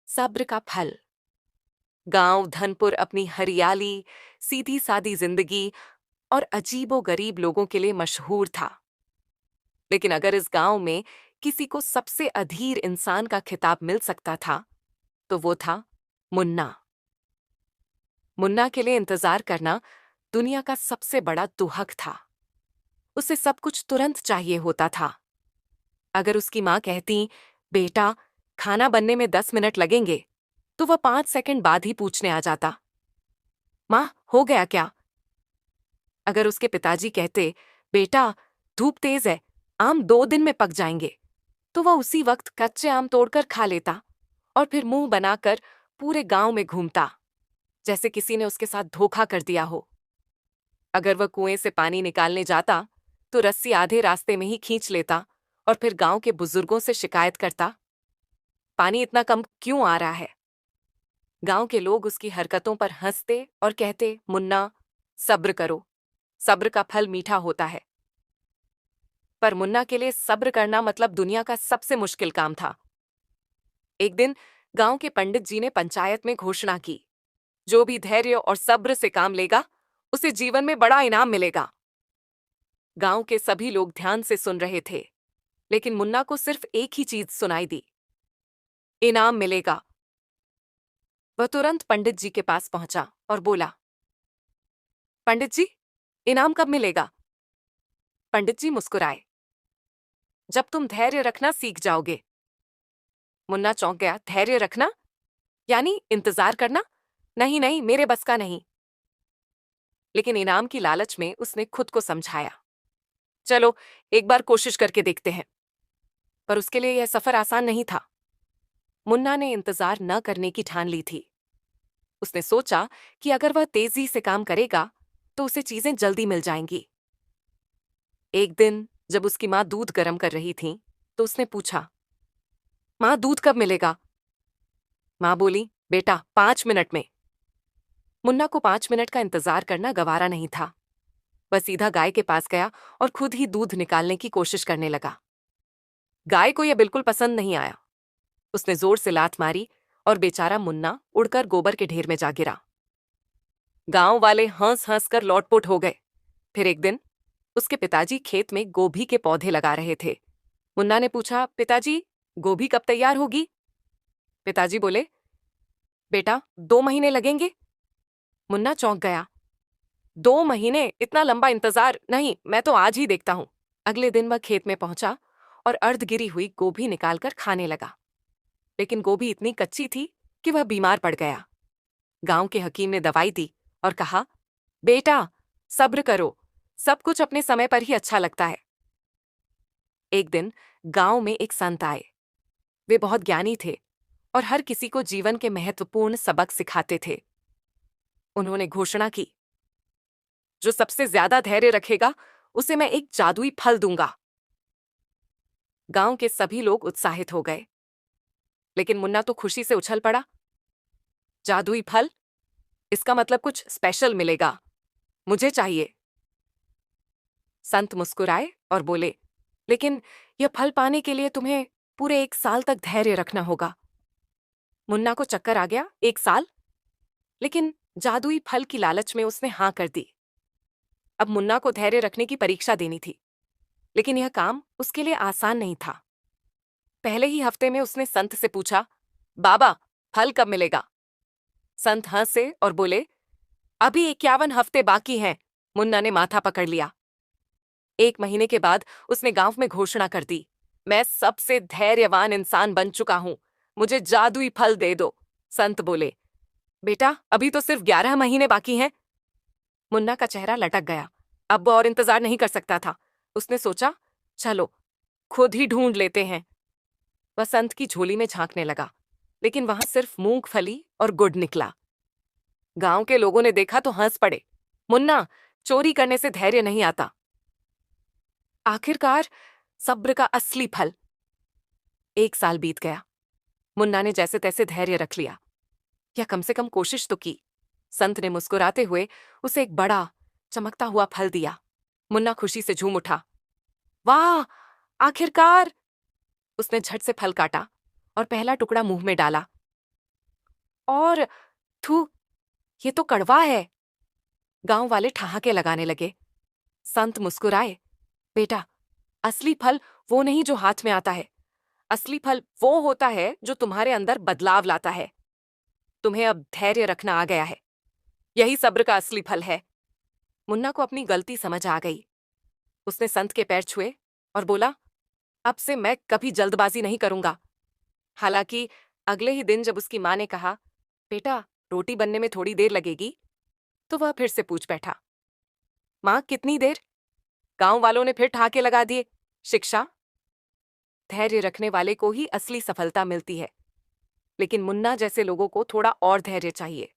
सब्र का फल। गांव धनपुर अपनी हरियाली, सीधी सादी जिंदगी और अजीबो गरीब लोगों के लिए मशहूर था। लेकिन अगर इस गांव में किसी को सबसे अधीर इंसान का खिताब मिल सकता था तो वो था मुन्ना। मुन्ना के लिए इंतजार करना दुनिया का सबसे बड़ा दुहक था। उसे सब कुछ तुरंत चाहिए होता था। अगर उसकी माँ कहती, बेटा खाना बनने में 10 मिनट लगेंगे, तो वह 5 सेकंड बाद ही पूछने आ जाता, माँ हो गया क्या? अगर उसके पिताजी कहते, बेटा धूप तेज है, आम 2 दिन में पक जाएंगे, तो वह उसी वक्त कच्चे आम तोड़कर खा लेता और फिर मुंह बनाकर पूरे गांव में घूमता, जैसे किसी ने उसके साथ धोखा कर दिया हो। अगर वह कुएं से पानी निकालने जाता तो रस्सी आधे रास्ते में ही खींच लेता और फिर गांव के बुजुर्गों से शिकायत करता, पानी इतना कम क्यों आ रहा है? गांव के लोग उसकी हरकतों पर हंसते और कहते, मुन्ना सब्र करो, सब्र का फल मीठा होता है। पर मुन्ना के लिए सब्र करना मतलब दुनिया का सबसे मुश्किल काम था। एक दिन गांव के पंडित जी ने पंचायत में घोषणा की, जो भी धैर्य और सब्र से काम लेगा उसे जीवन में बड़ा इनाम मिलेगा। गांव के सभी लोग ध्यान से सुन रहे थे, लेकिन मुन्ना को सिर्फ एक ही चीज सुनाई दी, इनाम मिलेगा। वह तुरंत पंडित जी के पास पहुंचा और बोला, पंडित जी इनाम कब मिलेगा? पंडित जी मुस्कुराए, जब तुम धैर्य रखना सीख जाओगे। मुन्ना चौंक गया, धैर्य रखना यानी इंतजार करना? नहीं नहीं, मेरे बस का नहीं। लेकिन इनाम की लालच में उसने खुद को समझाया, चलो एक बार कोशिश करके देखते हैं। पर उसके लिए यह सफर आसान नहीं था। मुन्ना ने इंतजार न करने की ठान ली थी। उसने सोचा कि अगर वह तेजी से काम करेगा तो उसे चीजें जल्दी मिल जाएंगी। एक दिन जब उसकी माँ दूध गर्म कर रही थी तो उसने पूछा, माँ दूध कब मिलेगा? माँ बोली, बेटा 5 मिनट में। मुन्ना को 5 मिनट का इंतजार करना गवारा नहीं था। वह सीधा गाय के पास गया और खुद ही दूध निकालने की कोशिश करने लगा। गाय को यह बिल्कुल पसंद नहीं आया। उसने जोर से लात मारी और बेचारा मुन्ना उड़कर गोबर के ढेर में जा गिरा। गांव वाले हंस हंस कर लौटपुट हो गए। फिर एक दिन उसके पिताजी खेत में गोभी के पौधे लगा रहे थे। मुन्ना ने पूछा, पिताजी गोभी कब तैयार होगी? पिताजी बोले, बेटा 2 महीने लगेंगे। मुन्ना चौंक गया, 2 महीने? इतना लंबा इंतजार नहीं, मैं तो आज ही देखता हूं। अगले दिन वह खेत में पहुंचा और अर्ध गिरी हुई गोभी निकालकर खाने लगा। लेकिन गोभी इतनी कच्ची थी कि वह बीमार पड़ गया। गांव के हकीम ने दवाई दी और कहा, बेटा सब्र करो, सब कुछ अपने समय पर ही अच्छा लगता है। एक दिन गांव में एक संत आए। वे बहुत ज्ञानी थे और हर किसी को जीवन के महत्वपूर्ण सबक सिखाते थे। उन्होंने घोषणा की, जो सबसे ज्यादा धैर्य रखेगा उसे मैं एक जादुई फल दूंगा। गांव के सभी लोग उत्साहित हो गए, लेकिन मुन्ना तो खुशी से उछल पड़ा। जादुई फल? इसका मतलब कुछ स्पेशल मिलेगा, मुझे चाहिए। संत मुस्कुराए और बोले, लेकिन यह फल पाने के लिए तुम्हें पूरे 1 साल तक धैर्य रखना होगा। मुन्ना को चक्कर आ गया, 1 साल? लेकिन जादुई फल की लालच में उसने हां कर दी। अब मुन्ना को धैर्य रखने की परीक्षा देनी थी, लेकिन यह काम उसके लिए आसान नहीं था। पहले ही हफ्ते में उसने संत से पूछा, बाबा फल कब मिलेगा? संत हंसे और बोले, अभी 51 हफ्ते बाकी हैं। मुन्ना ने माथा पकड़ लिया। 1 महीने के बाद उसने गांव में घोषणा कर दी, मैं सबसे धैर्यवान इंसान बन चुका हूं, मुझे जादुई फल दे दो। संत बोले, बेटा अभी तो सिर्फ 11 महीने बाकी हैं। मुन्ना का चेहरा लटक गया। अब वो और इंतजार नहीं कर सकता था। उसने सोचा, चलो खुद ही ढूंढ लेते हैं। वह संत की झोली में झांकने लगा, लेकिन वहां सिर्फ मूंगफली और गुड़ निकला। गांव के लोगों ने देखा तो हंस पड़े, मुन्ना चोरी करने से धैर्य नहीं आता। आखिरकार सब्र का असली फल। 1 साल बीत गया। मुन्ना ने जैसे तैसे धैर्य रख लिया, या कम से कम कोशिश तो की। संत ने मुस्कुराते हुए उसे एक बड़ा चमकता हुआ फल दिया। मुन्ना खुशी से झूम उठा, वाह आखिरकार! उसने झट से फल काटा और पहला टुकड़ा मुंह में डाला। और थू, ये तो कड़वा है। गांव वाले ठहाके लगाने लगे। संत मुस्कुराए। बेटा, असली फल वो नहीं जो हाथ में आता है। असली फल वो होता है जो तुम्हारे अंदर बदलाव लाता है। तुम्हें अब धैर्य रखना आ गया है। यही सब्र का असली फल है। मुन्ना को अपनी गलती समझ आ गई। उसने संत के पैर छुए और बोला, अब से मैं कभी जल्दबाजी नहीं करूंगा। हालांकि अगले ही दिन जब उसकी मां ने कहा, बेटा रोटी बनने में थोड़ी देर लगेगी, तो वह फिर से पूछ बैठा, मां कितनी देर? गांव वालों ने फिर ठहाके लगा दिए। शिक्षा? धैर्य रखने वाले को ही असली सफलता मिलती है। लेकिन मुन्ना जैसे लोगों को थोड़ा और धैर्य चाहिए।